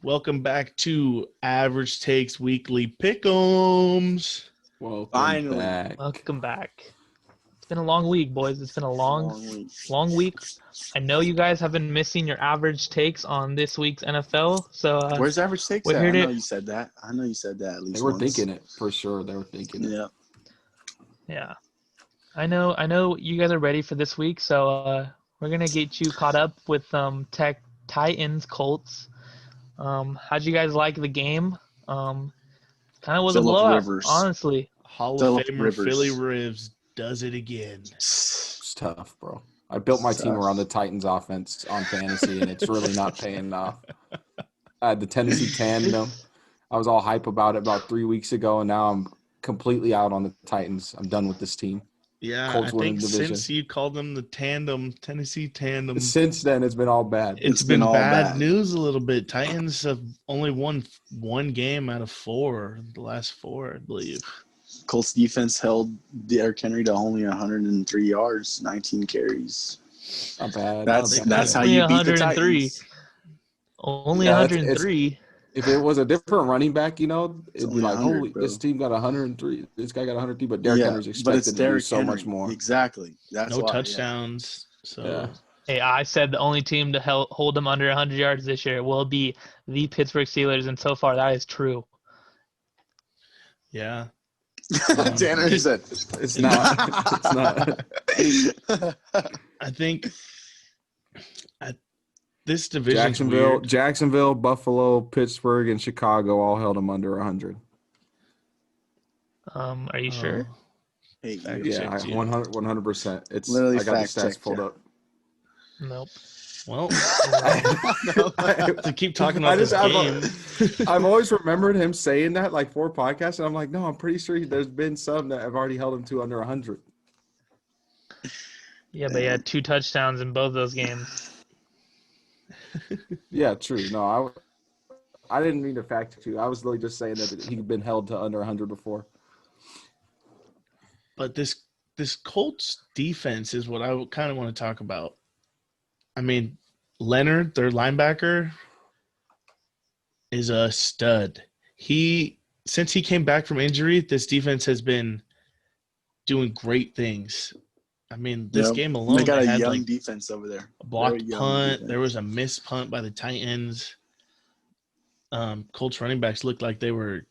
Welcome back to Average Takes Weekly Pick'ems. Welcome back. It's been a long week, boys. It's been a long week. I know you guys have been missing your average takes on this week's NFL. So where's average takes we're at? here I know to... you said that. At least they were once. thinking it for sure. They were thinking it. Yeah. I know you guys are ready for this week. So we're gonna get you caught up with Titans Colts. How'd you guys like the game? Kind of was a blowout, honestly. Hall of Famer Philly Rivers does it again. It's tough, bro. I built my team around the Titans offense on fantasy, and it's really not paying off. I had the Tennessee Tandem. I was all hype about it about 3 weeks ago, and now I'm completely out on the Titans. I'm done with this team. Yeah, Colts I think since you called them the Tennessee Tandem. Since then, it's been all bad. It's been all bad news a little bit. Titans have only won one game out of four, the last four, I believe. Colts defense held Derrick Henry to only 103 yards, 19 carries. Not bad. That's how you beat the Titans. Only 103. If it was a different running back, it'd be like, holy, this team got 103. This guy got 103, but Derrick Henry's expected to do so much more. Exactly. That's no touchdowns. Yeah. So. Yeah. Hey, I said the only team to hold them under 100 yards this year will be the Pittsburgh Steelers, and so far that is true. Yeah. Tanner said it's not. It's not. I think this division, Jacksonville, Buffalo, Pittsburgh, and Chicago all held them under 100. Are you sure? Hey, yeah, 100%. It's literally I got the stats pulled up. Nope. Well, to keep talking about this game. I've always remembered him saying that like 4 podcasts, and I'm like, no, I'm pretty sure there's been some that have already held him to under 100. Yeah, but he had 2 touchdowns in both those games. Yeah, true. No, I didn't mean to fact check you. I was literally just saying that he'd been held to under 100 before. But this Colts defense is what I kind of want to talk about. I mean, Leonard, their linebacker, is a stud. Since he came back from injury, this defense has been doing great things. I mean, this game alone, they got a young defense over there. A blocked punt. There was a missed punt by the Titans. Colts running backs looked like they were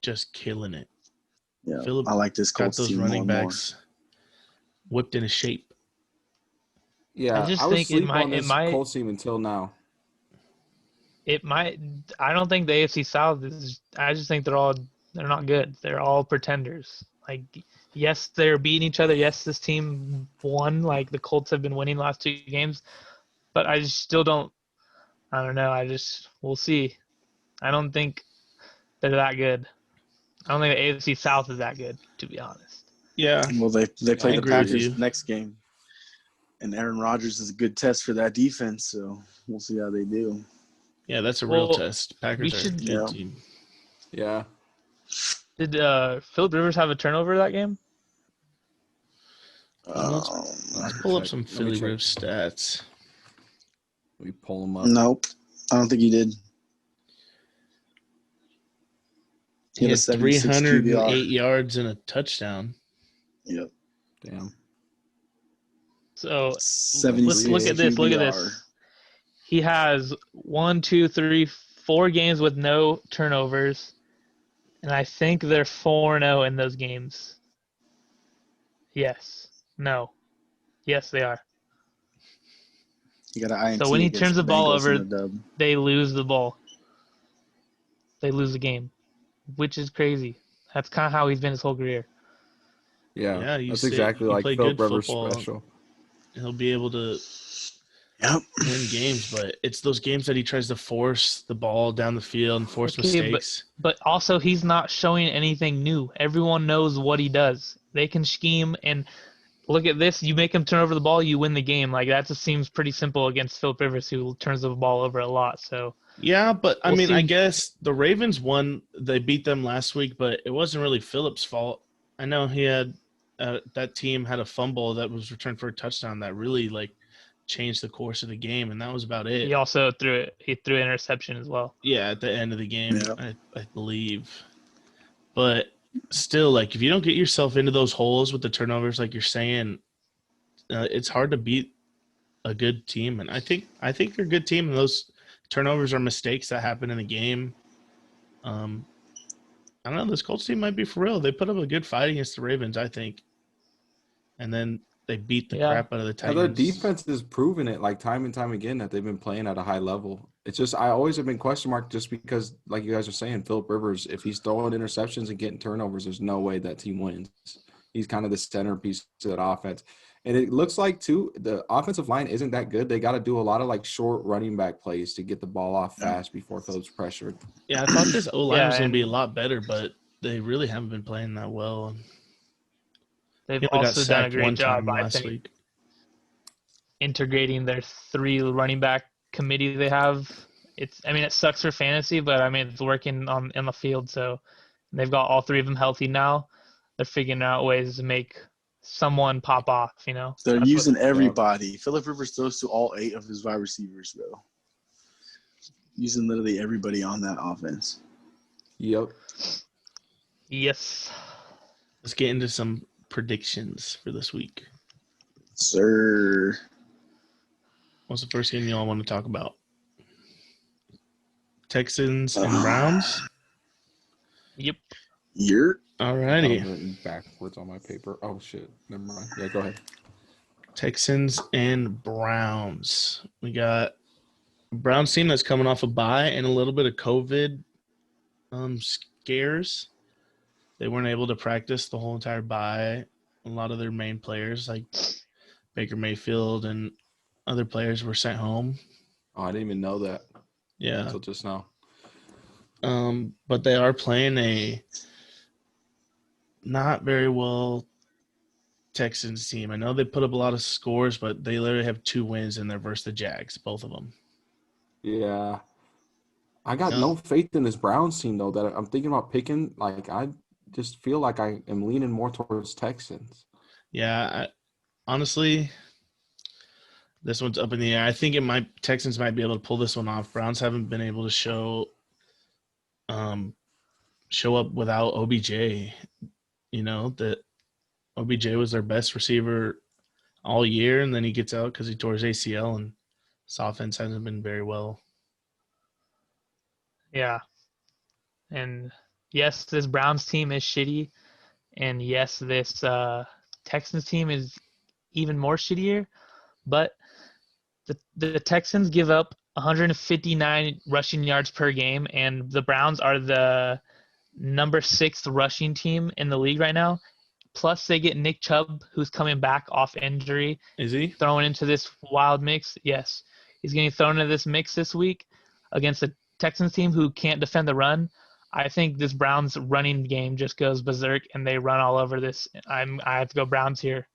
just killing it. Yeah, I like this Colts got those running backs whipped into shape. Yeah, I think it might Colts team until now. It might. I don't think the AFC South is. I just think they're not good. They're all pretenders. Like, yes, they're beating each other. Yes, this team won. Like, the Colts have been winning the last 2 games, but I just still don't. I don't know. We'll see. I don't think they're that good. I don't think the AFC South is that good, to be honest. Yeah. Well, they play the Packers next game. And Aaron Rodgers is a good test for that defense, so we'll see how they do. Yeah, that's a real test. Packers are a good team. Yeah. Did Philip Rivers have a turnover that game? Let's pull up some Philly Rivers stats. Let me pull them up. Nope. I don't think he did. He had 308 yards and a touchdown. Yep. Damn. So let's look at this. Look at this. He has 4 games with no turnovers, and I think they're 4-0 in those games. Yes. No. Yes, they are. He got an INT. So when he turns the ball over, they lose the ball. They lose the game, which is crazy. That's kind of how he's been his whole career. Yeah, that's exactly like Philip Rivers special. He'll be able to win games, but it's those games that he tries to force the ball down the field and force mistakes. But also, he's not showing anything new. Everyone knows what he does. They can scheme, and look at this. You make him turn over the ball, you win the game. Like, that just seems pretty simple against Philip Rivers, who turns the ball over a lot. So yeah, but I mean, I guess the Ravens won. They beat them last week, but it wasn't really Philip's fault. I know he had that team had a fumble that was returned for a touchdown that really change the course of the game, and that was about it. He also threw an interception as well. Yeah, at the end of the game, Yeah. I believe. But still, like, if you don't get yourself into those holes with the turnovers, like you're saying, it's hard to beat a good team. And I think they're a good team, and those turnovers are mistakes that happen in the game. I don't know. This Colts team might be for real. They put up a good fight against the Ravens, I think. And then they beat the crap out of the Titans. Their defense is proving it, like, time and time again, that they've been playing at a high level. It's just, I always have been question mark just because, like you guys are saying, Phillip Rivers, if he's throwing interceptions and getting turnovers, there's no way that team wins. He's kind of the centerpiece to that offense. And it looks like, too, the offensive line isn't that good. They got to do a lot of, like, short running back plays to get the ball off fast before Phillip's pressured. Yeah, I thought this O-line was going to be a lot better, but they really haven't been playing that well. They've also done a great job, I think, week. integrating their 3 running back committee they have. It sucks for fantasy, but it's working in the field. So they've got all 3 of them healthy now. They're figuring out ways to make someone pop off. They're using everybody. Phillip Rivers throws to all 8 of his wide receivers, bro. Using literally everybody on that offense. Yep. Yes. Let's get into some predictions for this week. Sir. What's the first game y'all want to talk about? Texans and Browns? Yep. All righty. Written backwards on my paper. Oh, shit. Never mind. Yeah, go ahead. Texans and Browns. We got a Browns team that's coming off a bye and a little bit of COVID scares. They weren't able to practice the whole entire bye. A lot of their main players, like Baker Mayfield and other players, were sent home. Oh, I didn't even know that. Yeah. Until just now. But they are playing a not very well Texans team. I know they put up a lot of scores, but they literally have 2 wins and they're versus the Jags, both of them. Yeah. I got no faith in this Browns team, though, that I'm thinking about picking. Like, I just feel like I am leaning more towards Texans. Yeah, honestly, this one's up in the air. I think Texans might be able to pull this one off. Browns haven't been able to show up without OBJ. That OBJ was their best receiver all year, and then he gets out because he tore his ACL, and this offense hasn't been very well. Yeah. And yes, this Browns team is shitty. And yes, this Texans team is even more shittier. But the Texans give up 159 rushing yards per game, and the Browns are the number 6th rushing team in the league right now. Plus, they get Nick Chubb, who's coming back off injury. Is he? Thrown into this wild mix. Yes. He's getting thrown into this mix this week against the Texans team who can't defend the run. I think this Browns running game just goes berserk, and they run all over this. I have to go Browns here.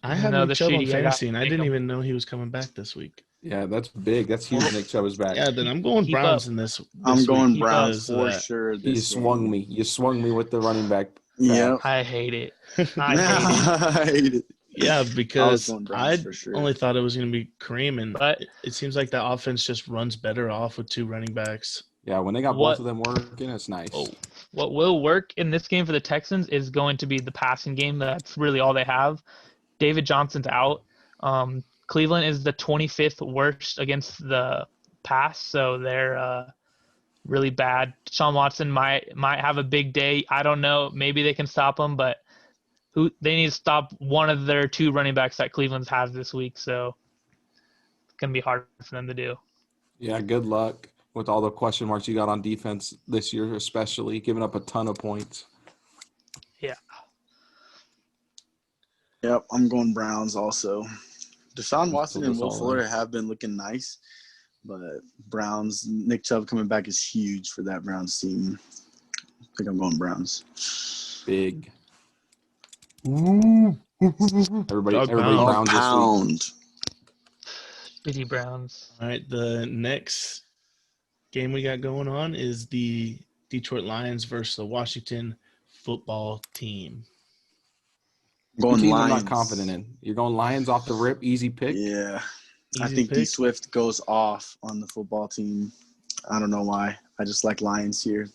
I have Nick Chubb on fantasy, and I didn't even know he was coming back this week. Yeah, that's big. That's huge. Nick Chubb is back. Yeah, then I'm going Browns in this I'm going week Browns for sure. You swung me. You swung me with the running back. Yeah, I hate it. I hate it. Yeah, because I sure. only thought it was going to be Kareem, and but it seems like that offense just runs better off with 2 running backs. Yeah, when they got both of them working, it's nice. What will work in this game for the Texans is going to be the passing game. That's really all they have. David Johnson's out. Cleveland is the 25th worst against the pass, so they're really bad. Deshaun Watson might have a big day. I don't know. Maybe they can stop him, but they need to stop one of their 2 running backs that Cleveland's has this week, so it's going to be hard for them to do. Yeah, good luck with all the question marks you got on defense this year, especially giving up a ton of points. Yeah. Yep, I'm going Browns also. Deshaun Watson and Will Fuller have been looking nice, but Browns, Nick Chubb coming back is huge for that Browns team. I think I'm going Browns. Big. Everybody Browns this week. Shitty Browns. All right, the next game we got going on is the Detroit Lions versus the Washington football team. Going Lions. I'm not confident in. You're going Lions off the rip, easy pick. Yeah. I Easy think D pick. Swift goes off on the football team. I don't know why. I just like Lions here.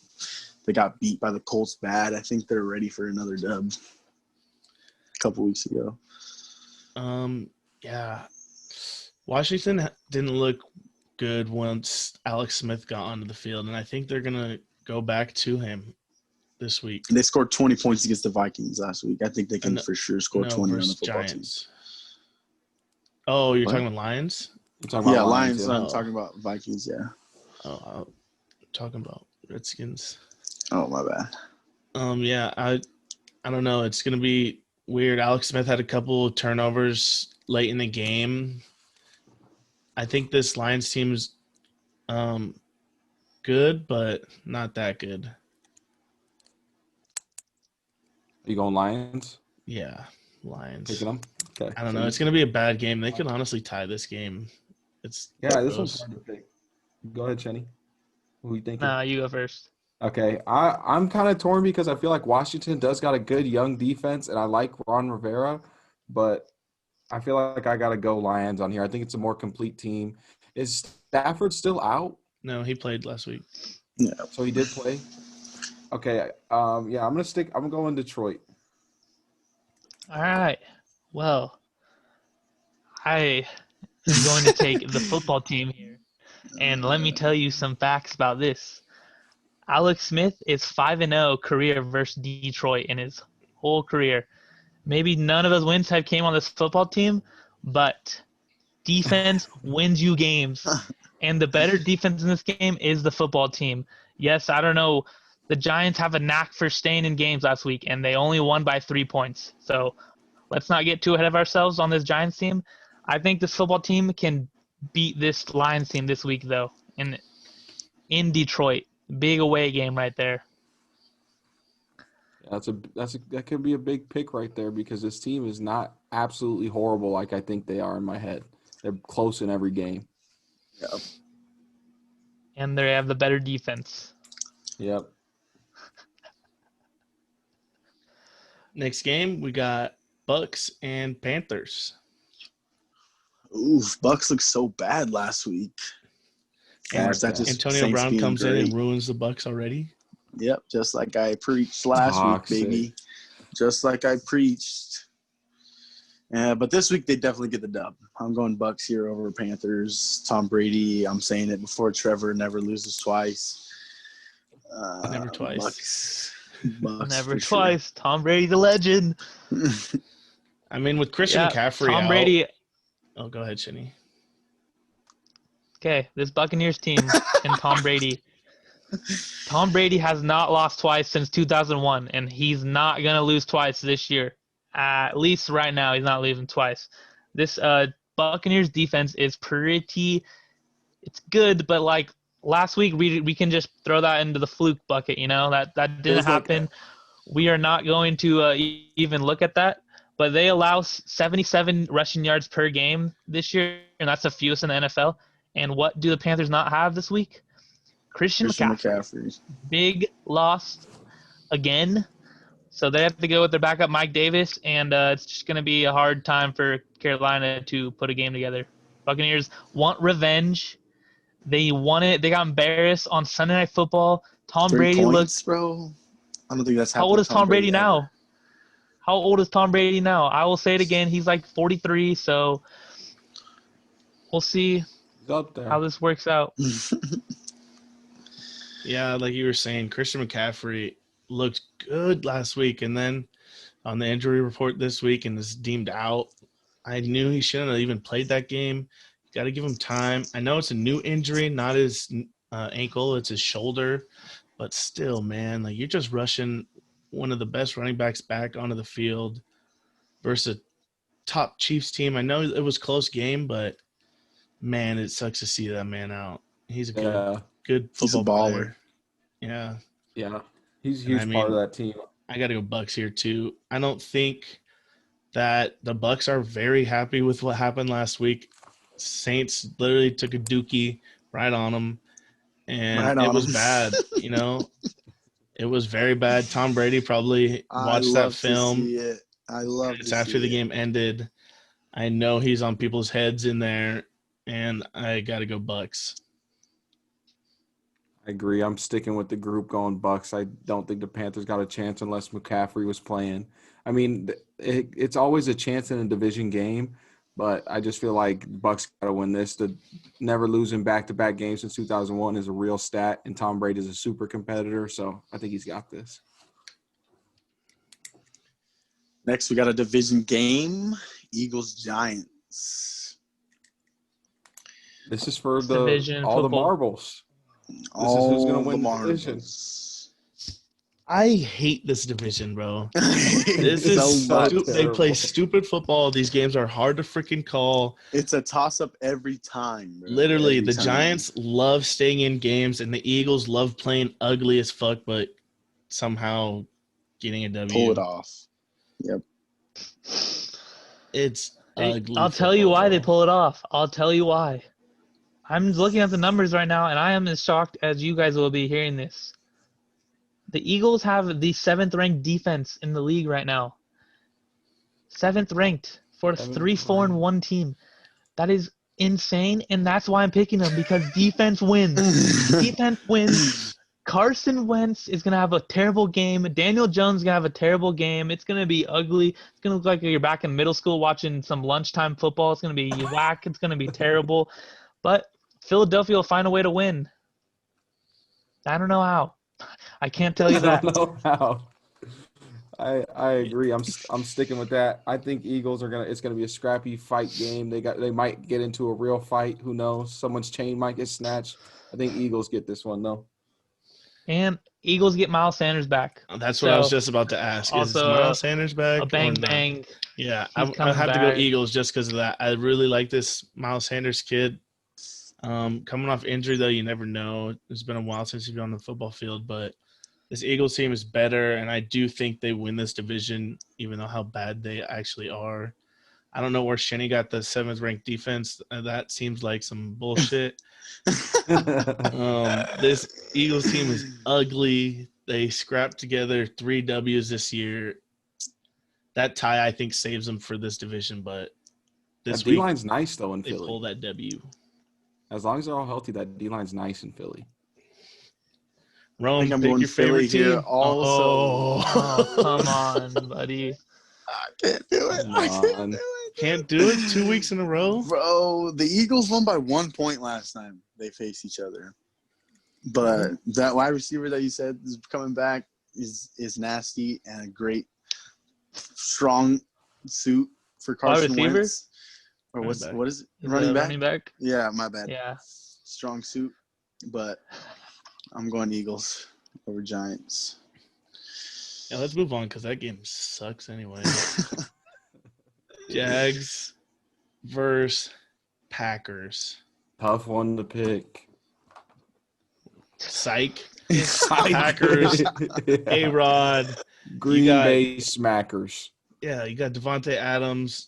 They got beat by the Colts bad. I think they're ready for another dub a couple weeks ago. Yeah. Washington didn't look good once Alex Smith got onto the field, and I think they're gonna go back to him this week. They scored 20 points against the Vikings last week. I think they can for sure score 20 on the football Giants. team. Oh, you're What? talking about Lions? You're talking about Lions. Yeah. I'm talking about Vikings, yeah. Oh, I'm talking about Redskins. Oh, my bad. Yeah, I don't know. It's gonna be weird. Alex Smith had a couple of turnovers late in the game. I think this Lions team's good, but not that good. You going Lions? Yeah, Lions. Picking them? Okay. I don't know. It's gonna be a bad game. They could honestly tie this game. It's this gross. one's hard to pick. Go ahead, Chenny. Who are you thinking? Nah, you go first. Okay, I'm kind of torn because I feel like Washington does got a good young defense, and I like Ron Rivera, but I feel like I got to go Lions on here. I think it's a more complete team. Is Stafford still out? No, he played last week. Yeah. So he did play? Okay, yeah, I'm going Detroit. All right. Well, I am going to take the football team here. And let me tell you some facts about this. Alex Smith is 5-0 career versus Detroit in his whole career. Maybe none of those wins have came on this football team, but defense wins you games. And the better defense in this game is the football team. Yes, I don't know. The Giants have a knack for staying in games last week, and they only won by 3 points. So let's not get too ahead of ourselves on this Giants team. I think this football team can beat this Lions team this week, though, in Detroit. Big away game right there. Yeah, that could be a big pick right there because this team is not absolutely horrible like I think they are in my head. They're close in every game. Yep. And they have the better defense. Yep. Next game, we got Bucks and Panthers. Oof, Bucks looked so bad last week. And Or is that just Antonio Saints Brown being comes in great? and ruins the Bucks already. Yep, just like I preached last week, baby. Just like I preached. But this week they definitely get the dub. I'm going Bucks here over Panthers. Tom Brady, I'm saying it before Trevor, never loses twice. Never twice. Bucks Never twice. Sure. Tom Brady, the legend. I mean, with Christian McCaffrey Tom Brady. Oh, go ahead, Shinny. Okay, this Buccaneers team and Tom Brady. Tom Brady has not lost twice since 2001, and he's not going to lose twice this year. At least right now, he's not losing twice. This Buccaneers defense is pretty – it's good, but like last week we can just throw that into the fluke bucket, you know? That didn't happen. We are not going to even look at that. But they allow 77 rushing yards per game this year, and that's the fewest in the NFL. And what do the Panthers not have this week? Christian McCaffrey. Big loss again. So they have to go with their backup, Mike Davis, and it's just going to be a hard time for Carolina to put a game together. Buccaneers want revenge. They won it. They got embarrassed on Sunday Night Football. Tom 3 Brady points, bro. I don't think that's happened. How old is Tom Brady now? How old is Tom Brady now? I will say it again. He's like 43, so we'll see how this works out. Yeah, like you were saying, Christian McCaffrey looked good last week, and then on the injury report this week and is deemed out. I knew he shouldn't have even played that game. You got to give him time. I know it's a new injury, not his ankle, it's his shoulder, but still, man, like you're just rushing one of the best running backs back onto the field versus a top Chiefs team. I know it was a close game, but man, it sucks to see that man out. He's a good football baller. Yeah. Yeah. He's a huge part of that team. I got to go Bucks here too. I don't think that the Bucks are very happy with what happened last week. Saints literally took a dookie right on them, and it was bad, you know. It was very bad. Tom Brady probably watched that film. I love it. It's after the game ended. I know he's on people's heads in there, and I got to go Bucks. I agree. I'm sticking with the group going Bucks. I don't think the Panthers got a chance unless McCaffrey was playing. I mean, it's always a chance in a division game, but I just feel like Bucks got to win this. The never losing back-to-back games since 2001 is a real stat, and Tom Brady is a super competitor, so I think he's got this. Next, we got a division game, Eagles-Giants. This is for division all the football. marbles. This is who's going to win the division. I hate this division, bro. This is so much. they play stupid football. These games are hard to freaking call. It's a toss-up every time, bro. Literally, every the time. Giants love staying in games, and the Eagles love playing ugly as fuck, but somehow getting a W. Pull it off. Yep. It's ugly. I'll tell you why football, they pull it off. I'll tell you why. I'm looking at the numbers right now, and I am as shocked as you guys will be hearing this. The Eagles have the 7th-ranked defense in the league right now. 7th ranked for a 3-4-1 team. That is insane, and that's why I'm picking them, because defense wins. Defense wins. Carson Wentz is going to have a terrible game. Daniel Jones is going to have a terrible game. It's going to be ugly. It's going to look like you're back in middle school watching some lunchtime football. It's going to be whack. It's going to be terrible. But Philadelphia will find a way to win. I don't know how. I can't tell you that. I don't know how. I agree. I'm sticking with that. I think Eagles are it's gonna be a scrappy fight game. They might get into a real fight. Who knows? Someone's chain might get snatched. I think Eagles get this one though. And Eagles get Miles Sanders back. That's what I was just about to ask. Is Miles Sanders back? A bang. Yeah, I have to go Eagles just because of that. I really like this Miles Sanders kid. Coming off injury, though, you never know. It's been a while since he's been on the football field, but this Eagles team is better, and I do think they win this division, even though how bad they actually are. I don't know where Shenny got the 7th-ranked defense. That seems like some bullshit. This Eagles team is ugly. They scrapped together 3 W's this year. That tie, I think, saves them for this division, but this week D-line's nice, though, in they Philly. pull that W. As long as they're all healthy, that D-line's nice in Philly. Rome, I think I'm pick going your Philly favorite here team. Oh, come on, buddy. I can't do it. I can't do it. Can't do it 2 weeks in a row? Bro, the Eagles won by 1 point last time they faced each other. But that wide receiver that you said is coming back is nasty and a great, strong suit for Carson Wentz. Or what is it? Running back? Running back? Yeah, my bad. Yeah. Strong suit. But I'm going Eagles over Giants. Yeah, let's move on because that game sucks anyway. Jags versus Packers. Tough one to pick. Psych. Packers. A-Rod. Green Bay Smackers. Yeah, you got Devontae Adams.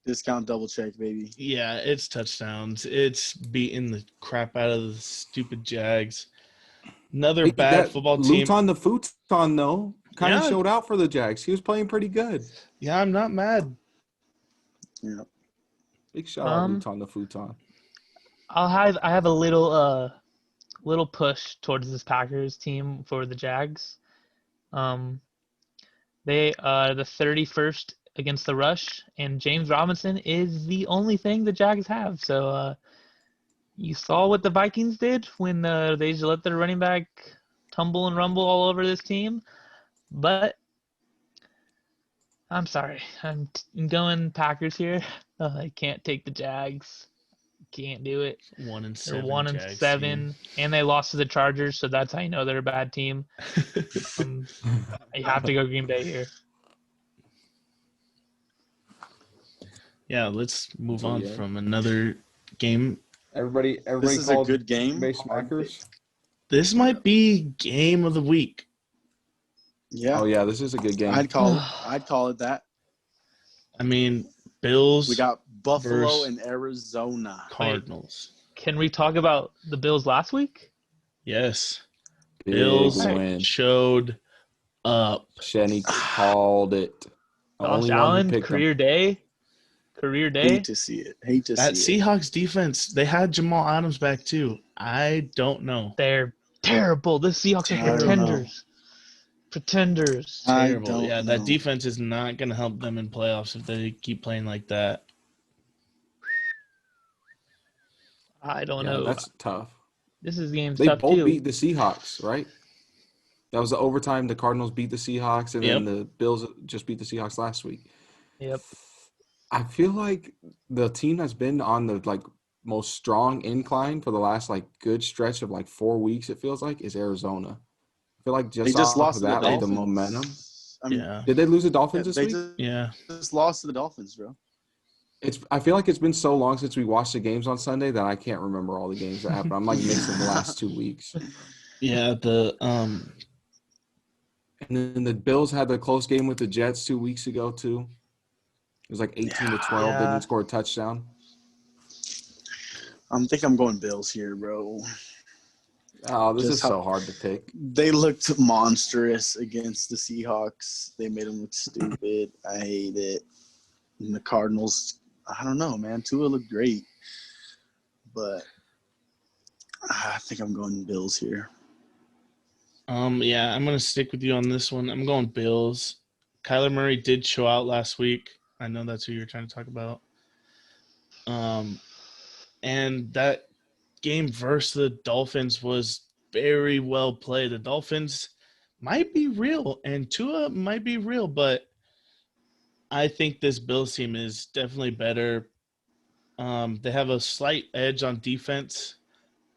Discount double check, baby. Yeah, it's touchdowns. It's beating the crap out of the stupid Jags. Another bad football team. Luton the Futon, though, kind of showed out for the Jags. He was playing pretty good. Yeah, I'm not mad. Yeah. Big shout out Luton the Futon. I have a little push towards this Packers team for the Jags. They are the 31st against the rush, and James Robinson is the only thing the Jags have. So you saw what the Vikings did when they just let their running back tumble and rumble all over this team. But I'm sorry. I'm going Packers here. I can't take the Jags. Can't do it. 1-7. They're 1-7, and they lost to the Chargers, so that's how you know they're a bad team. You have to go Green Bay here. Yeah, let's move on from another game. Everybody this is a good game. Green Bay Smackers. This might be game of the week. Yeah. Oh yeah, this is a good game. I'd call it that. I mean, Bills. We got Buffalo and Arizona. Cardinals. Wait, can we talk about the Bills last week? Yes. Big Bills win. showed up. Shenny called it. Josh Allen, career day. career day. Hate to see it. Hate to That see it. Seahawks defense, they had Jamal Adams back too. I don't know. They're terrible. The Seahawks I are don't know. pretenders. Pretenders. I Terrible. don't Yeah, know. that defense is not going to help them in playoffs if they keep playing like that. I don't Yeah, know. that's tough. This is game's They tough both too. beat the Seahawks, right? That was the overtime. The Cardinals beat the Seahawks, and then the Bills just beat the Seahawks last week. Yep. I feel like the team that's been on the most strong incline for the last good stretch of 4 weeks, it feels like, is Arizona. I feel like They just just off lost of to the that, Dolphins. the momentum. I mean, Yeah. Did they lose the Dolphins this they week? just lost to the Dolphins, bro. I feel like it's been so long since we watched the games on Sunday that I can't remember all the games that happened. I'm mixing the last 2 weeks. Yeah, And then the Bills had the close game with the Jets 2 weeks ago too. It was 18-12. They didn't score a touchdown. I think I'm going Bills here, bro. Oh, this is so hard to pick. They looked monstrous against the Seahawks. They made them look stupid. I hate it. And the Cardinals, I don't know, man. Tua looked great. But I think I'm going Bills here. Yeah, I'm going to stick with you on this one. I'm going Bills. Kyler Murray did show out last week. I know that's who you're trying to talk about. And that game versus the Dolphins was very well played. The Dolphins might be real, and Tua might be real, but I think this Bills team is definitely better. They have a slight edge on defense,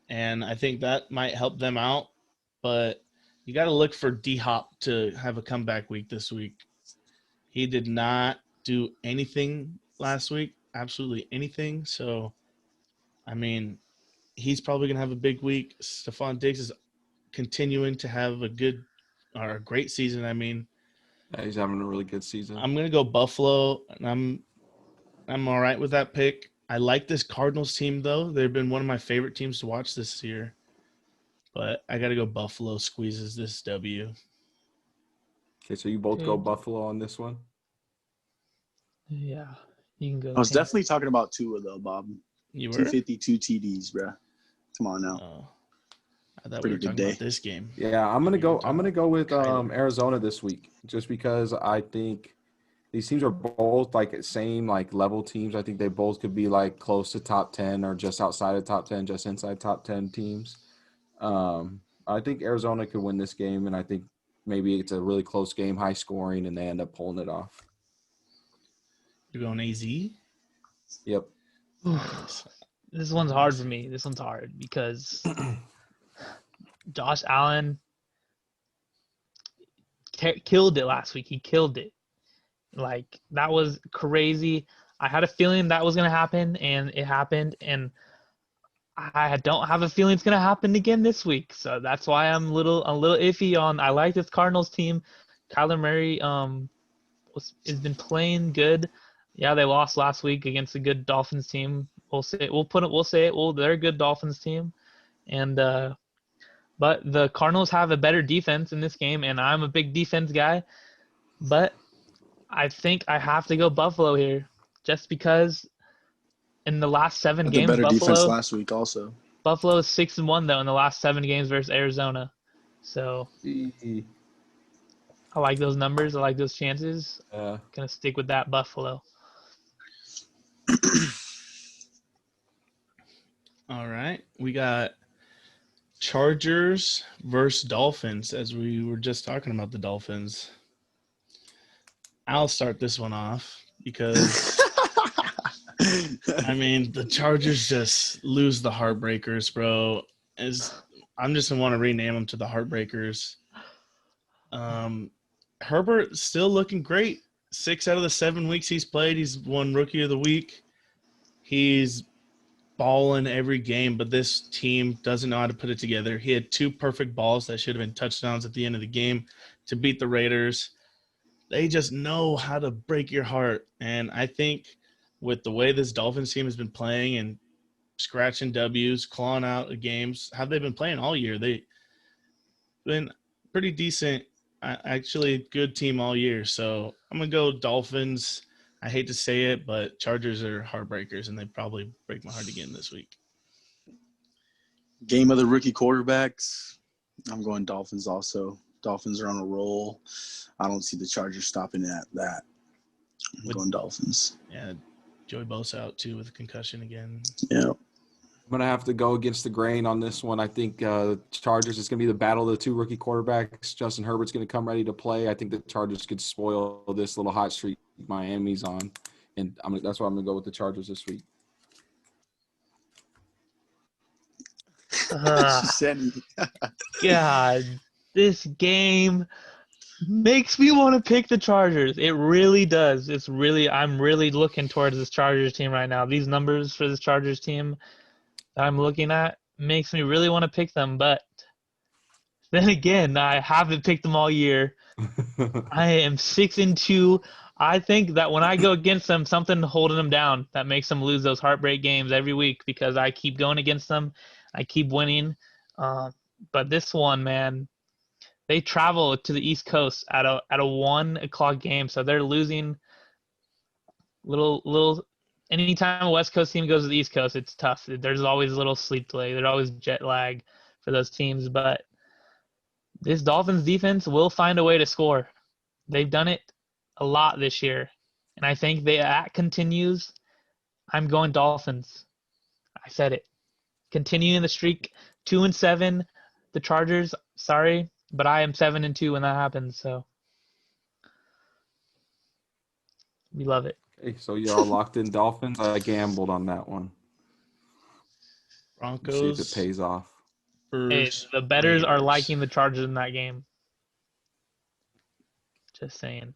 and I think that might help them out. But you got to look for D-Hop to have a comeback week this week. He did not do anything last week, absolutely anything. So, I mean, he's probably going to have a big week. Stephon Diggs is continuing to have a great season. I mean, yeah, he's having a really good season. I'm going to go Buffalo, and I'm all right with that pick. I like this Cardinals team, though. They've been one of my favorite teams to watch this year. But I got to go Buffalo squeezes this W. Okay, so you both go Buffalo on this one? Yeah, you can go. I was definitely talking about Tua, though, Bob. You were? 252 TDs, bro. Come on now. Oh, I thought Pretty we were good talking day. about this game. Yeah, I'm gonna go with Kyler. Arizona this week, just because I think these teams are both same level teams. I think they both could be close to top 10 or just outside of top 10, just inside top 10 teams. I think Arizona could win this game, and I think maybe it's a really close game, high scoring, and they end up pulling it off. You're going AZ? Yep. This one's hard for me. This one's hard because Josh Allen killed it last week. He killed it. That was crazy. I had a feeling that was going to happen, and it happened. And I don't have a feeling it's going to happen again this week. So that's why I'm a little iffy on. I like this Cardinals team. Kyler Murray has been playing good. Yeah, they lost last week against a good Dolphins team. They're a good Dolphins team. And but the Cardinals have a better defense in this game, and I'm a big defense guy. But I think I have to go Buffalo here, just because in the last 7 games, better defense last week also. Buffalo is 6-1 though in the last 7 games versus Arizona. So I like those numbers. I like those chances. Gonna stick with that Buffalo. All right. We got Chargers versus Dolphins, as we were just talking about the Dolphins. I'll start this one off because, I mean, the Chargers just lose the Heartbreakers, bro. I'm just going to want to rename them to the Heartbreakers. Herbert still looking great. 6 out of the 7 weeks he's played, he's won Rookie of the Week. He's balling every game, but this team doesn't know how to put it together. He had 2 perfect balls that should have been touchdowns at the end of the game to beat the Raiders. They just know how to break your heart. And I think with the way this Dolphins team has been playing and scratching W's, clawing out of games, how they've been playing all year, they've been pretty decent, actually good team all year. So I'm going to go Dolphins. I hate to say it, but Chargers are heartbreakers, and they probably break my heart again this week. Game of the rookie quarterbacks. I'm going Dolphins also. Dolphins are on a roll. I don't see the Chargers stopping at that. I'm going Dolphins. Yeah, Joey Bosa out too with a concussion again. Yeah. I'm going to have to go against the grain on this one. I think Chargers is going to be the battle of the two rookie quarterbacks. Justin Herbert's going to come ready to play. I think the Chargers could spoil this little hot streak Miami's on, and that's why I'm going to go with the Chargers this week. God, this game makes me want to pick the Chargers. It really does. I'm really looking towards this Chargers team right now. These numbers for this Chargers team that I'm looking at makes me really want to pick them, but then again, I haven't picked them all year. I am 6-2. I think that when I go against them, something holding them down that makes them lose those heartbreak games every week because I keep going against them. I keep winning. But this one, man, they travel to the East Coast at a 1:00 game, so they're losing. Little. Anytime a West Coast team goes to the East Coast, it's tough. There's always a little sleep delay. There's always jet lag for those teams. But this Dolphins defense will find a way to score. They've done it a lot this year, and I think that continues. I'm going Dolphins. I said it. Continuing the streak, 2-7. The Chargers, sorry, but I am 7-2 when that happens. So we love it. Okay, so you're all locked in Dolphins. I gambled on that one. Broncos. See if it pays off. Hey, the bettors are liking the Chargers in that game. Just saying.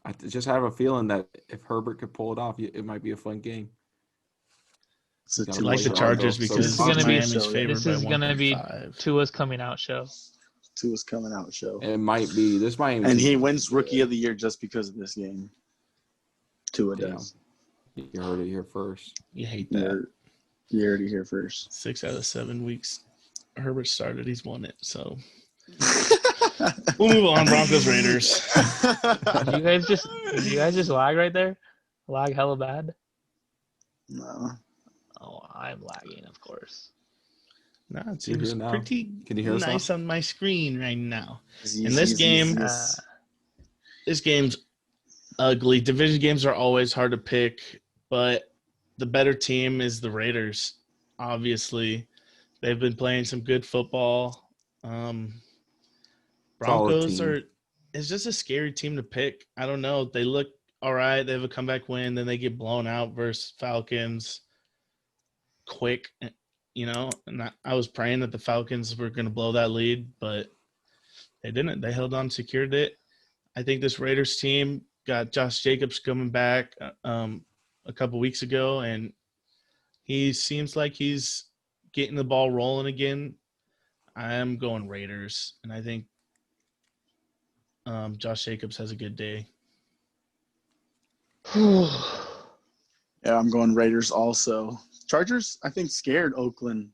I just have a feeling that if Herbert could pull it off, it might be a fun game. I like the Chargers because this is going to be Miami's favored this is going to be 1.5. Tua's coming out show. Tua's coming out show. It might be this Miami, and he wins Rookie of the Year just because of this game. Tua does. You heard it here first. You hate that. You heard it here first. 6 out of 7 weeks Herbert started, he's won it. So we'll move on. Broncos Raiders. Did you guys just lag right there? Lag hella bad? No. Oh, I'm lagging, of course. No, it seems pretty Can you hear nice on my screen right now. In this game's ugly. Division games are always hard to pick, but the better team is the Raiders. Obviously, they've been playing some good football. Broncos it's just a scary team to pick. I don't know. They look all right. They have a comeback win, then they get blown out versus Falcons quick, and I was praying that the Falcons were going to blow that lead, but they didn't. They held on, secured it. I think this Raiders team got Josh Jacobs coming back a couple weeks ago, and he seems like he's getting the ball rolling again. I am going Raiders, and I think Josh Jacobs has a good day. Yeah, I'm going Raiders also. Chargers, I think, scared Oakland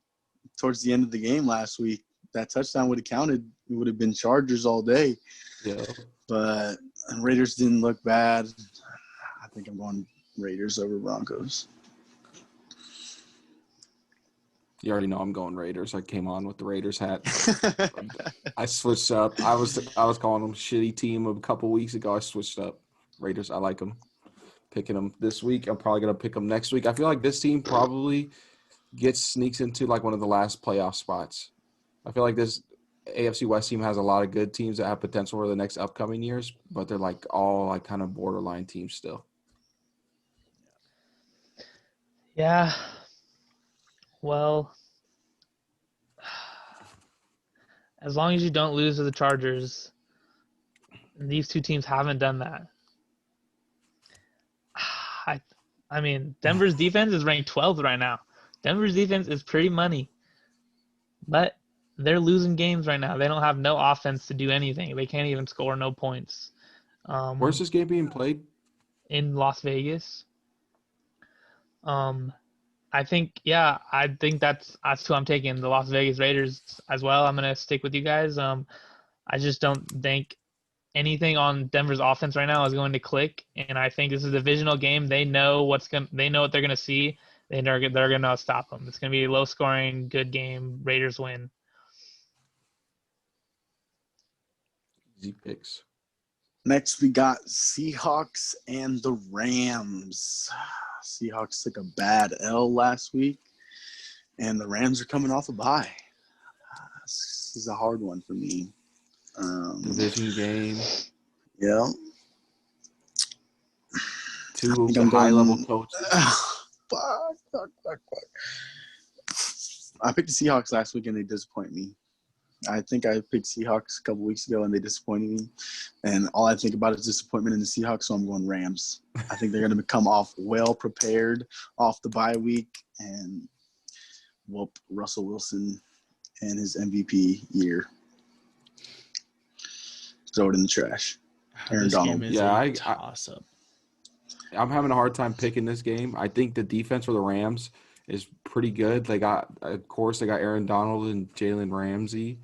towards the end of the game last week. That touchdown would have counted. It would have been Chargers all day. Yeah. But Raiders didn't look bad. I think I'm going Raiders over Broncos. You already know I'm going Raiders. I came on with the Raiders hat. I switched up. I was calling them shitty team a couple weeks ago. I switched up. Raiders, I like them. Picking them this week. I'm probably going to pick them next week. I feel like this team probably sneaks into like one of the last playoff spots. I feel like this AFC West team has a lot of good teams that have potential for the next upcoming years, but they're like all like kind of borderline teams still. Yeah. Well, as long as you don't lose to the Chargers, these two teams haven't done that. I mean, Denver's defense is ranked 12th right now. Denver's defense is pretty money, but they're losing games right now. They don't have no offense to do anything. They can't even score no points. Where's this game being played? In Las Vegas. I think that's who I'm taking, the Las Vegas Raiders as well. I'm going to stick with you guys. I just don't think anything on Denver's offense right now is going to click. And I think this is a divisional game. They know what they're going to see. And they're going to stop them. It's going to be a low scoring, good game. Raiders win. Easy picks. Next, we got Seahawks and the Rams. Seahawks took a bad L last week, and the Rams are coming off a bye. This is a hard one for me. Division game. Yeah. Two high-level coaches. Fuck. I picked the Seahawks last week, and they disappoint me. I think I picked Seahawks a couple weeks ago, and they disappointed me. And all I think about is disappointment in the Seahawks, so I'm going Rams. I think they're going to come off well-prepared off the bye week and whoop Russell Wilson and his MVP year. Throw it in the trash. Aaron Donald. Yeah, toss-up. I'm having a hard time picking this game. I think the defense for the Rams is pretty good. They got Aaron Donald and Jalen Ramsey.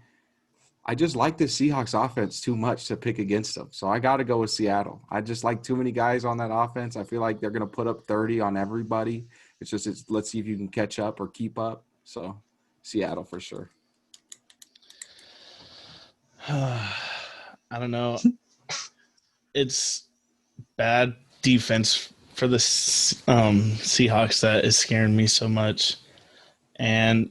I just like the Seahawks offense too much to pick against them. So I got to go with Seattle. I just like too many guys on that offense. I feel like they're going to put up 30 on everybody. Let's see if you can catch up or keep up. So Seattle for sure. I don't know. It's bad defense for the Seahawks that is scaring me so much. And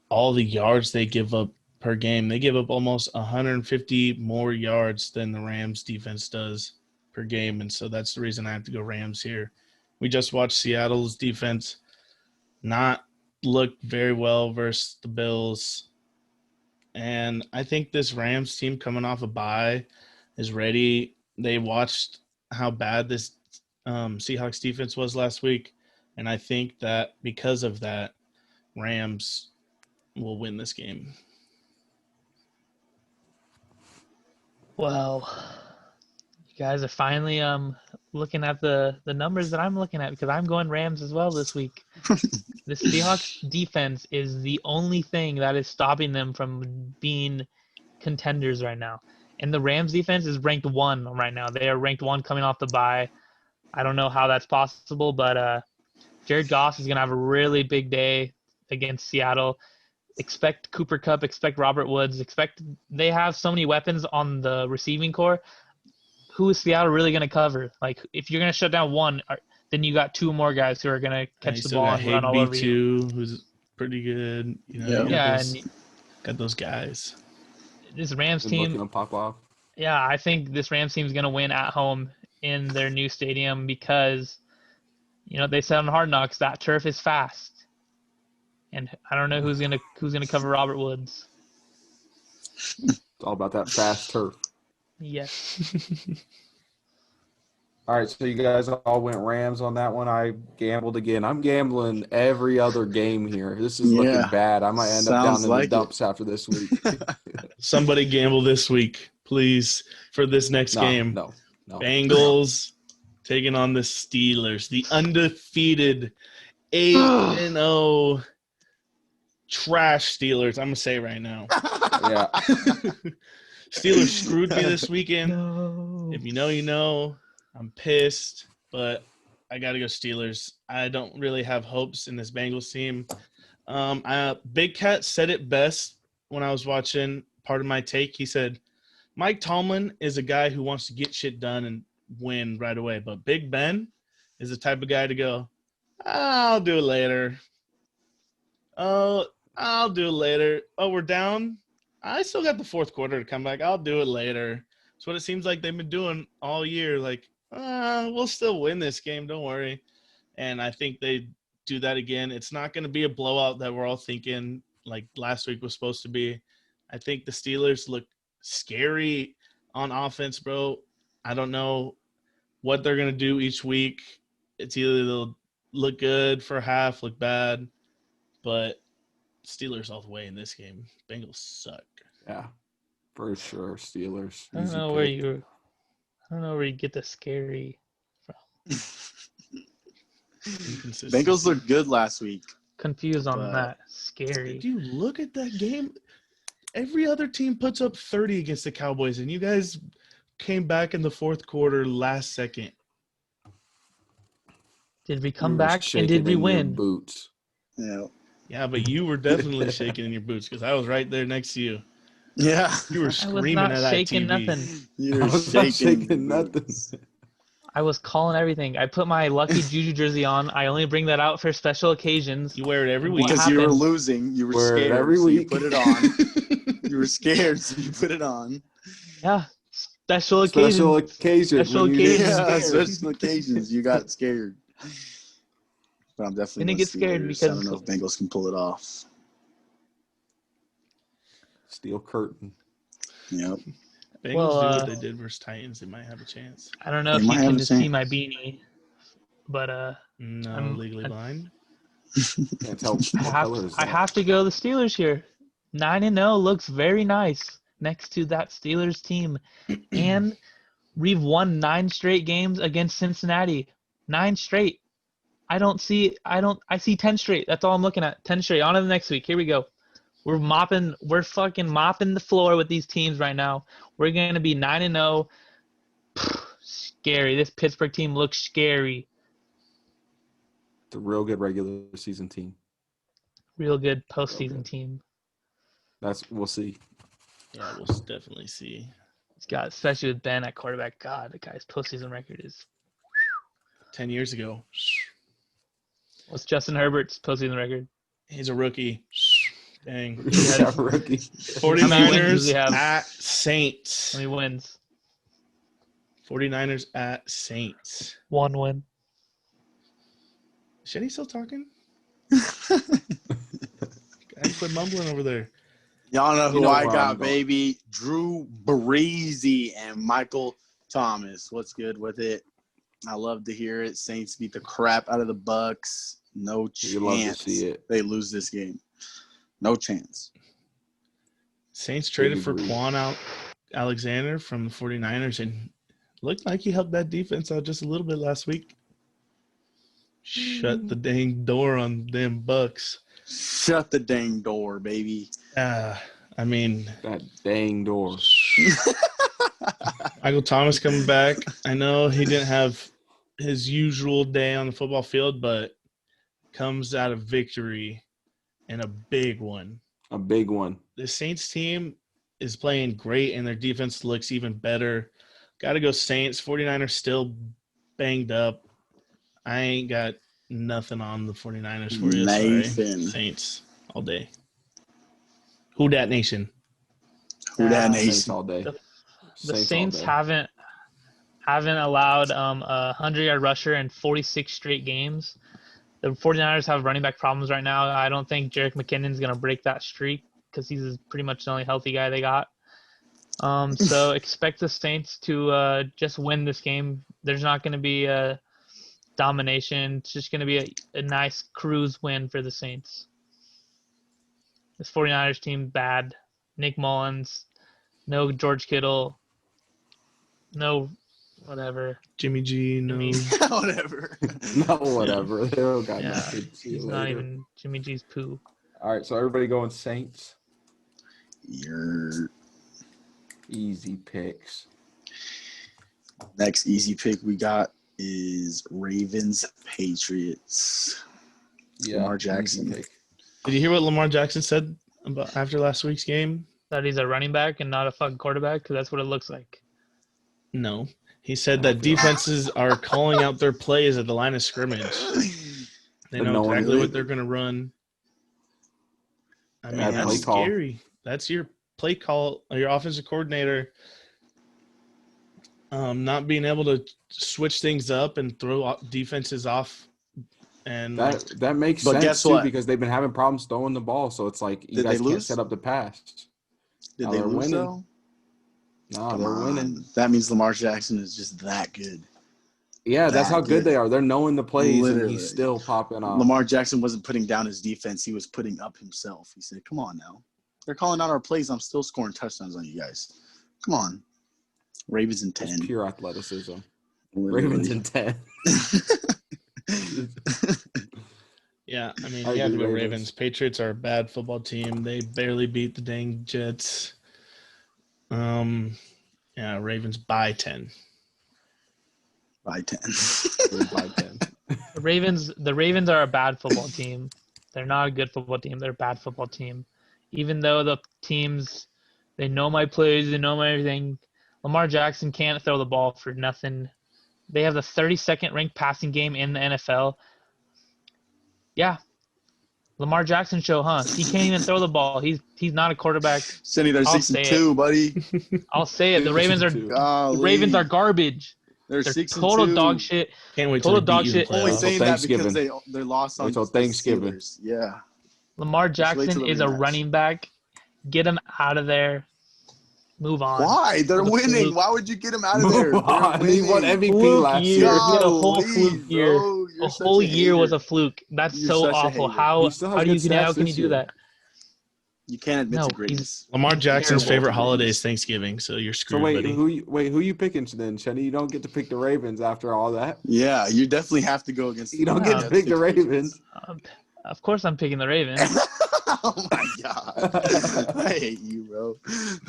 all the yards they give up per game, they give up almost 150 more yards than the Rams defense does per game. And so that's the reason I have to go Rams here. We just watched Seattle's defense not look very well versus the Bills. And I think this Rams team coming off a bye is ready. They watched how bad this Seahawks defense was last week. And I think that because of that, Rams will win this game. Well, you guys are finally looking at the numbers that I'm looking at because I'm going Rams as well this week. The Seahawks defense is the only thing that is stopping them from being contenders right now. And the Rams defense is ranked 1 right now. They are ranked 1 coming off the bye. I don't know how that's possible, but Jared Goff is going to have a really big day against Seattle. Expect Cooper Kupp, expect Robert Woods, they have so many weapons on the receiving core. Who is Seattle really going to cover? Like, if you're going to shut down one, then you got 2 more guys who are going to catch the ball and run all over you. Who's pretty good. Got those guys. This Rams team looking to pop off. Yeah, I think this Rams team is going to win at home in their new stadium because, they said on Hard Knocks that turf is fast. And I don't know who's gonna cover Robert Woods. It's all about that fast turf. Yes. All right, so you guys all went Rams on that one. I gambled again. I'm gambling every other game here. This is looking bad. I might end up down in the dumps after this week. Somebody gamble this week, please, for this next game. No. Bengals taking on the Steelers, the undefeated 8-0 trash Steelers. I'm going to say right now. Yeah. Steelers screwed me this weekend. No. If you know, you know. I'm pissed, but I got to go Steelers. I don't really have hopes in this Bengals team. Big Cat said it best when I was watching part of my take. He said, Mike Tomlin is a guy who wants to get shit done and win right away, but Big Ben is the type of guy to go, I'll do it later. Oh, I'll do it later. Oh, we're down? I still got the fourth quarter to come back. I'll do it later. That's what it seems like they've been doing all year. Like, we'll still win this game. Don't worry. And I think they do that again. It's not going to be a blowout that we're all thinking like last week was supposed to be. I think the Steelers look scary on offense, bro. I don't know what they're going to do each week. It's either they'll look good for half, look bad, but Steelers all the way in this game. Bengals suck. Yeah, for sure. Steelers. I don't know where you get the scary from. Bengals looked good last week. Confused on that. Scary. Did you look at that game? Every other team puts up 30 against the Cowboys, and you guys came back in the fourth quarter last second. Did we come You were back and shaking did we in your win? Boots. Yeah. Yeah, but you were definitely shaking in your boots because I was right there next to you. Yeah. You were I was screaming not at that shaking TV. nothing. You I were was not shaking, shaking nothing. boots. I was calling everything. I put my Lucky Juju jersey on. I only bring that out for special occasions. You wear it every week. Because you were losing. You were Wear it scared. every so you week. put it on. You were scared, so you put it on. Yeah, special Special occasions. occasion. Special when you get occasions. Yeah, scared. special occasions. You got scared. But I'm definitely Didn't going get scared Steelers. because- I don't know if Bengals can pull it off. Steel curtain. Yep. Bengals Well, do what they did versus Titans. They might have a chance. I don't know They if you might have can a just see chance. my beanie, but No, I'm- legally blind. Can't tell I what have color to, is I that. have to go the Steelers here. 9-0 looks very nice next to that Steelers team, and we've won 9 straight games against Cincinnati. 9 straight. I see 10 straight. That's all I'm looking at. 10 straight. On to the next week. Here we go. We're fucking mopping the floor with these teams right now. We're going to be 9-0. Scary. This Pittsburgh team looks scary. It's a real good regular season team. Real good postseason Real good. team. We'll see. Yeah, we'll definitely see. It's got, especially with Ben at quarterback. God, the guy's postseason record is. 10 years ago. What's Justin Herbert's postseason record? He's a rookie. Dang. Yeah, rookie. 49ers does he have? at Saints. How many wins? 49ers at Saints. 1 win. Is Shetty still talking? Guy, quit mumbling over there. Y'all know who You know I where got, I'm going. baby. Drew Breezy and Michael Thomas. What's good with it? I love to hear it. Saints beat the crap out of the Bucks. No You love to chance see it. they lose this game. No chance. Saints traded for agree. Quan Alexander from the 49ers and looked like he helped that defense out just a little bit last week. Shut the dang door on them Bucks. Shut the dang door, baby. I mean, That dang door. Michael Thomas coming back. I know he didn't have his usual day on the football field, but comes out of victory and a big one. A big one. The Saints team is playing great, and their defense looks even better. Got to go Saints. 49ers still banged up. I ain't got nothing on the 49ers for you. Nathan. Sorry. Saints all day. Who dat nation? Who that Saints nation? all day. The all Saints day. haven't allowed a 100-yard rusher in 46 straight games. The 49ers have running back problems right now. I don't think Jerick McKinnon's going to break that streak because he's pretty much the only healthy guy they got. So expect the Saints to just win this game. There's not going to be a domination. It's just going to be a nice cruise win for the Saints. This 49ers team, bad. Nick Mullins, no George Kittle, no whatever. Jimmy G, no. Whatever. No, whatever. They don't got Yeah, nothing. See you he's not later. even Jimmy G's poo. All right, so everybody going Saints. Your Easy picks. next easy pick we got is Ravens Patriots. Yeah, Lamar easy Jackson. pick. Did you hear what Lamar Jackson said about after last week's game? That he's a running back and not a fucking quarterback, because that's what it looks like. No. He said that defenses are calling out their plays at the line of scrimmage. They But know no one exactly did. what they're going to run. I mean, Bad that's play call. scary. That's your play call, or your offensive coordinator not being able to switch things up and throw defenses off. And That makes But sense guess too what? because they've been having problems throwing the ball. So it's like you Did guys they can't lose? set up the pass. Did No, they they're lose winning. though? No, Come they're on. winning. That means Lamar Jackson is just that good. Yeah, that's That how good good. they are. They're knowing the plays and Literally. he's still popping off. Lamar Jackson wasn't putting down his defense. He was putting up himself. He said, come on now. They're calling out our plays. I'm still scoring touchdowns on you guys. Come on. Ravens in 10. It's pure athleticism. Literally. Ravens in 10. yeah, I mean, I you have to agree, go Ravens. Ravens. Patriots are a bad football team. They barely beat the dang Jets. Yeah, Ravens by 10. By 10. By 10. The Ravens are a bad football team. They're not a good football team. They're a bad football team. Even though the teams, they know my plays, they know my everything. Lamar Jackson can't throw the ball for nothing. They have the 32nd ranked passing game in the NFL. Yeah. Lamar Jackson show, huh? He can't even throw the ball. He's not a quarterback. Cindy, they're I'll 6-2, buddy. I'll say it. The Ravens are Golly. garbage. They're They're 6-2. total dog shit. Can't wait Total till they dog beat you in shit. the Only playoffs. saying that because Thanksgiving. they lost on Wait till the Thanksgiving. Steelers. Yeah. Lamar Just wait till Jackson the is a rematch. running back. Get him out of there. Move on. Why? They're It was a winning. fluke. Why would you get him out of there? Move on. They're He won winning. MVP Fluke last year. year. He had a whole Golly, fluke year. bro. You're A such whole year was hater. a fluke. That's You're so such a awful. hater. How He still has how do you good how stats can you this do year. that? You can't admit No, to greatness. Lamar Jackson's terrible. favorite holiday is Thanksgiving, so you're So screwed, buddy. who you picking then, Shenny? You don't get to pick the Ravens after all that. Yeah, you definitely have to go against. You don't get to pick the Ravens. Of course, I'm picking the Ravens. Oh my god, I hate you, bro.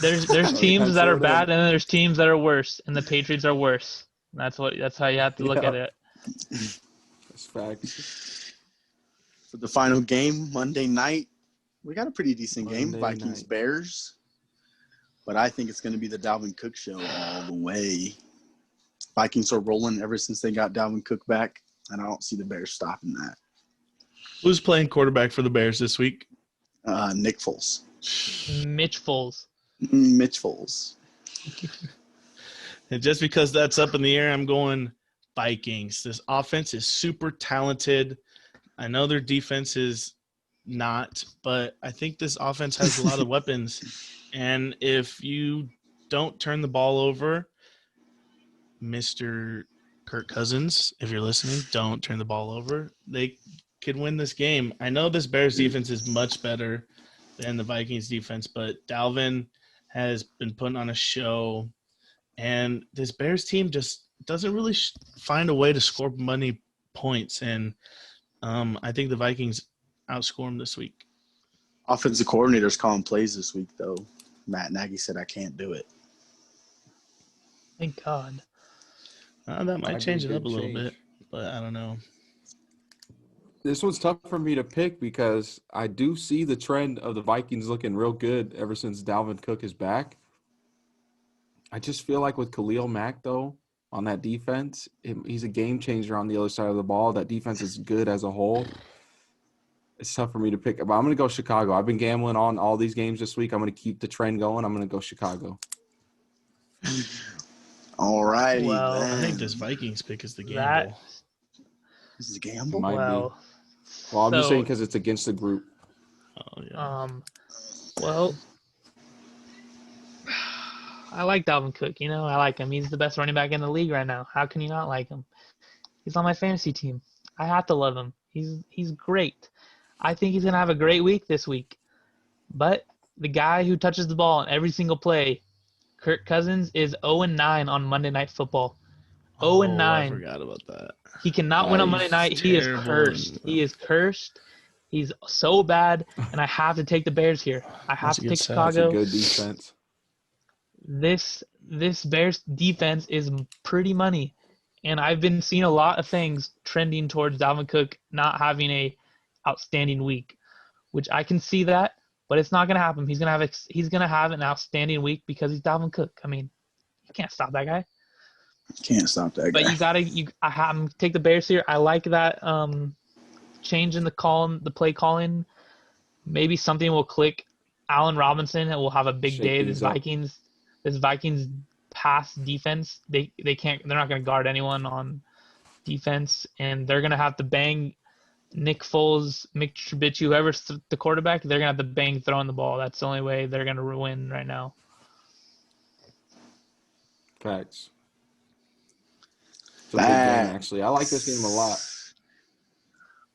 There's Okay, teams that are pencil it bad, in. and then there's teams that are worse, and the Patriots are worse. That's how you have to look Yeah. at it. That's facts. For the final game Monday night, we got a pretty decent game. Monday Vikings night. Bears, but I think it's going to be the Dalvin Cook show all the way. Vikings are rolling ever since they got Dalvin Cook back, and I don't see the Bears stopping that. Who's playing quarterback for the Bears this week? Nick Foles. Mitch Foles. Mitch Foles. And just because that's up in the air, I'm going Vikings. This offense is super talented. I know their defense is not, but I think this offense has a lot of weapons. And if you don't turn the ball over, Mr. Kirk Cousins, if you're listening, don't turn the ball over. They could win this game. I know this Bears defense is much better than the Vikings defense, but Dalvin has been putting on a show. And this Bears team just doesn't really find a way to score money points. And I think the Vikings outscore them this week. Offensive coordinator's calling plays this week, though. Matt Nagy said, I can't do it. Thank God. That might change it up a little change. bit, but I don't know. This one's tough for me to pick because I do see the trend of the Vikings looking real good ever since Dalvin Cook is back. I just feel like with Khalil Mack, though, on that defense, he's a game changer on the other side of the ball. That defense is good as a whole. It's tough for me to pick, but I'm going to go Chicago. I've been gambling on all these games this week. I'm going to keep the trend going. I'm going to go Chicago. All righty, Well, I think then. this Vikings pick is the gamble. That This is a gamble? Might be. well. Well, I'm just so, saying because it's against the group. Oh, yeah. Well, I like Dalvin Cook. I like him. He's the best running back in the league right now. How can you not like him? He's on my fantasy team. I have to love him. He's great. I think he's gonna have a great week this week. But the guy who touches the ball in every single play, Kirk Cousins, is 0-9 on Monday Night Football. 0-9. I forgot about that. He cannot win on Monday night. He is terrible. cursed. He is cursed. He's so bad, and I have to take the Bears here. I have That's a to good take set. That's a Chicago. good defense. This Bears defense is pretty money, and I've been seeing a lot of things trending towards Dalvin Cook not having a outstanding week, which I can see that, but it's not gonna happen. He's gonna have an outstanding week because he's Dalvin Cook. I mean, you can't stop that guy. Can't stop that guy. But I'm take the Bears here. I like that change in the play calling. Maybe something will click. Allen Robinson will have a big Shake day. things up. This Vikings pass defense. They're not going to guard anyone on defense, and they're going to have to bang Nick Foles, Mick Trubisky, whoever's the quarterback. They're going to have to bang throwing the ball. That's the only way they're going to win right now. Facts. It's a big game, Facts. actually. I like this game a lot.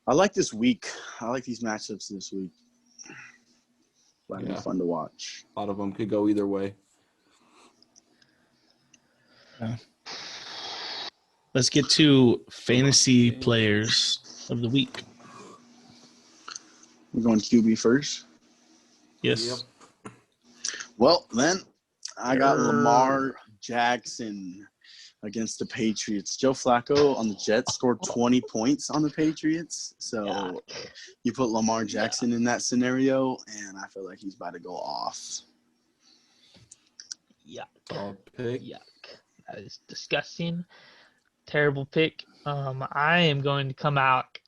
I like this week. I like these matchups this week. That'll be Yeah. fun to watch. A lot of them could go either way. Let's get to fantasy players of the week. We're going QB first. Yes. Well, then I got Lamar Jackson against the Patriots. Joe Flacco on the Jets scored 20 points on the Patriots. So you put Lamar Jackson in that scenario, and I feel like he's about to go off. Yuck. Pick. Yuck. That is disgusting. Terrible pick. I am going to come out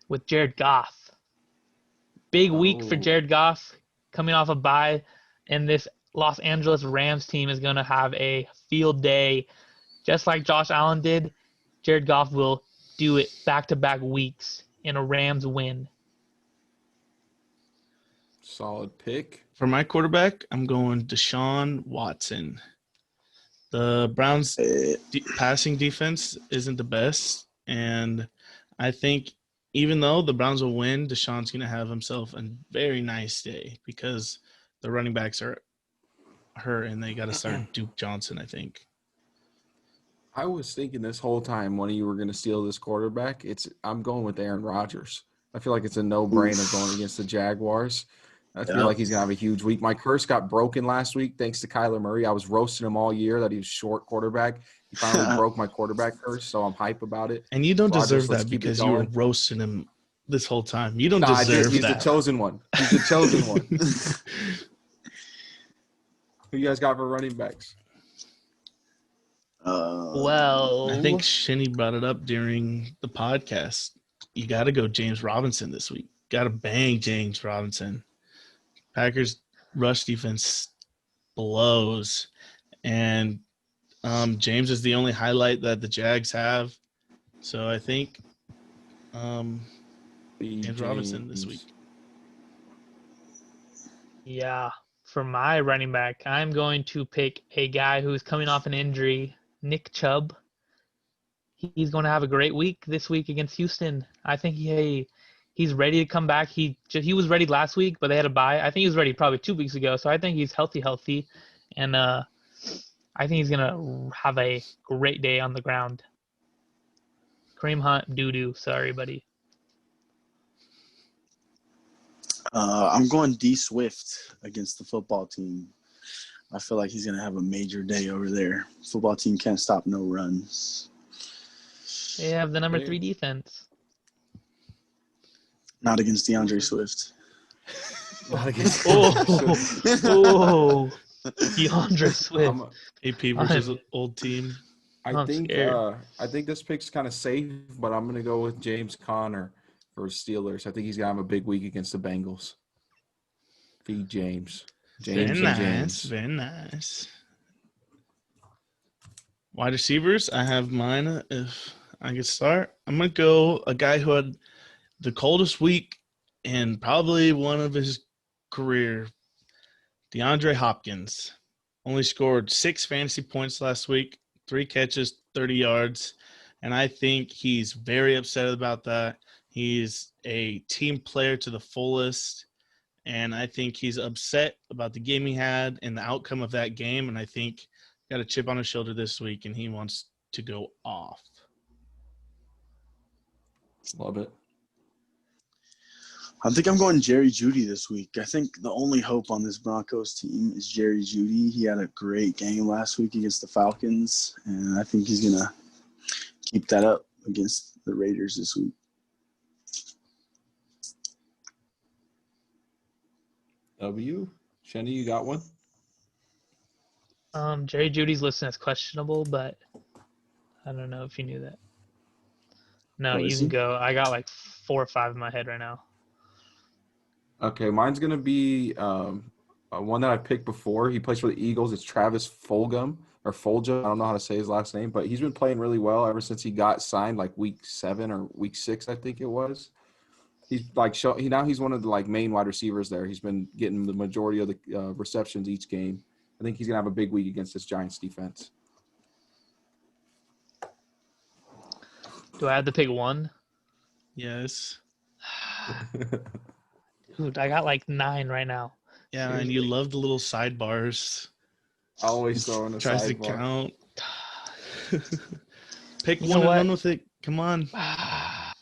with Jared Goff. Big week for Jared Goff, coming off a bye, and this Los Angeles Rams team is going to have a field day. Just like Josh Allen did, Jared Goff will do it back-to-back weeks in a Rams win. Solid pick. For my quarterback, I'm going Deshaun Watson. The Browns' passing defense isn't the best, and I think even though the Browns will win, Deshaun's going to have himself a very nice day because the running backs are hurt, and they got to start Duke Johnson, I think. I was thinking this whole time when you were going to steal this quarterback, I'm going with Aaron Rodgers. I feel like it's a no-brainer going against the Jaguars. I feel like he's going to have a huge week. My curse got broken last week thanks to Kyler Murray. I was roasting him all year that he was short quarterback. He finally broke my quarterback curse, so I'm hype about it. And you don't deserve that because you were roasting him this whole time. You don't deserve He's that. the chosen one. He's the chosen one. Who you guys got for running backs? I think Shinny brought it up during the podcast. You got to go James Robinson this week. Got to bang James Robinson. Packers rush defense blows, and James is the only highlight that the Jags have. So I think James Robinson this week. Yeah, for my running back, I'm going to pick a guy who's coming off an injury, Nick Chubb. He's going to have a great week this week against Houston. I think he's ready to come back. He was ready last week, but they had a bye. I think he was ready probably 2 weeks ago. So I think he's healthy, and I think he's gonna have a great day on the ground. Kareem Hunt, doo-doo. Sorry, buddy. I'm going D Swift against the football team. I feel like he's gonna have a major day over there. Football team can't stop no runs. They have the number 3 defense. Not against DeAndre Swift. Not against DeAndre Swift. AP versus old team. I think this pick's kind of safe, but I'm gonna go with James Conner for Steelers. I think he's gonna have a big week against the Bengals. Feed James. Very nice. Wide receivers, I have mine. If I could start, I'm gonna go a guy who had the coldest week in probably one of his career, DeAndre Hopkins. Only scored 6 fantasy points last week, 3 catches, 30 yards, and I think he's very upset about that. He's a team player to the fullest, and I think he's upset about the game he had and the outcome of that game, and I think he got a chip on his shoulder this week, and he wants to go off. Love it. I think I'm going Jerry Jeudy this week. I think the only hope on this Broncos team is Jerry Jeudy. He had a great game last week against the Falcons, and I think he's going to keep that up against the Raiders this week. Shenny, you got one? Jerry Judy's listed as questionable, but I don't know if you knew that. No, you can go. I got like 4 or 5 in my head right now. Okay, mine's going to be one that I picked before. He plays for the Eagles. It's Travis Fulgham. I don't know how to say his last name, but he's been playing really well ever since he got signed, like week 7 or week 6, I think it was. He's like he's one of the like main wide receivers there. He's been getting the majority of the receptions each game. I think he's gonna have a big week against this Giants defense. Do I have to pick one? Yes. Dude, I got like 9 right now. Yeah, seriously. And you love the little sidebars. Always throwing a tries sidebar. To count. Pick one and run with it. Come on. I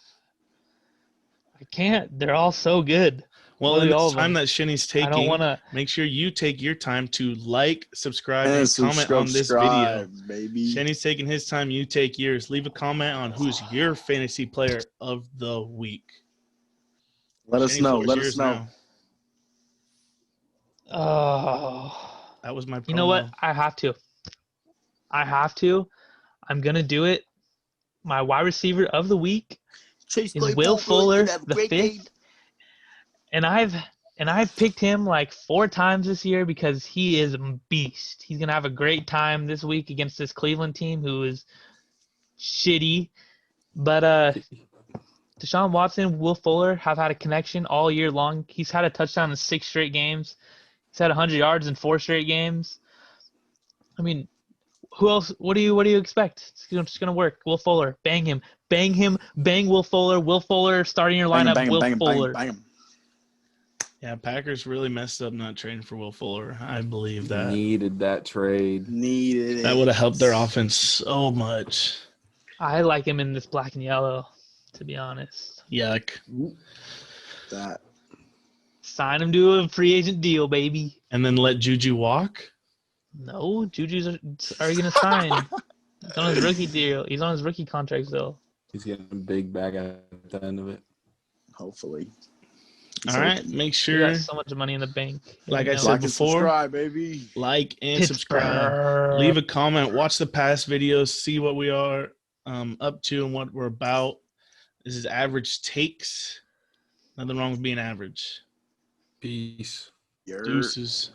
can't. They're all so good. Well, in Literally all this of time them. that Shinny's I don't taking, want to. make sure you take your time to like, subscribe, And and comment on this video. subscribe, baby. Shinny's taking his time. You take yours. Leave a comment on who's your fantasy player of the week. Let us Shinny, know. floor's Let us yours know. now. Oh, That was my promo. you know what? I have to. I'm gonna do it. My wide receiver of the week Chase is Claypool, Will boy, Fuller, could have a the great game. fifth, and I've picked him like 4 times this year because he is a beast. He's gonna have a great time this week against this Cleveland team who is shitty. But Deshaun Watson, Will Fuller have had a connection all year long. He's had a touchdown in 6 straight games. He's had 100 yards in 4 straight games. I mean, who else? What do you expect? It's just gonna work. Will Fuller, bang him, bang Will Fuller. Will Fuller starting your Bang him, lineup. bang him, Will bang him, bang him, Fuller. bang him. Yeah, Packers really messed up not trading for Will Fuller. I believe that. Needed that trade. Needed it. That would have helped their offense so much. I like him in this black and yellow, to be honest. Yuck. That. Sign him to a free agent deal, baby. And then let Juju walk? No, Juju's already gonna sign. He's on his rookie deal. He's on his rookie contract still. He's getting a big bag at the end of it. Hopefully. All right, make He sure, got so much money in the bank. like I said Like and before, subscribe, baby. like and subscribe. Leave a comment. Watch the past videos. See what we are up to and what we're about. This is Average Takes. Nothing wrong with being average. Peace. Yer. Deuces.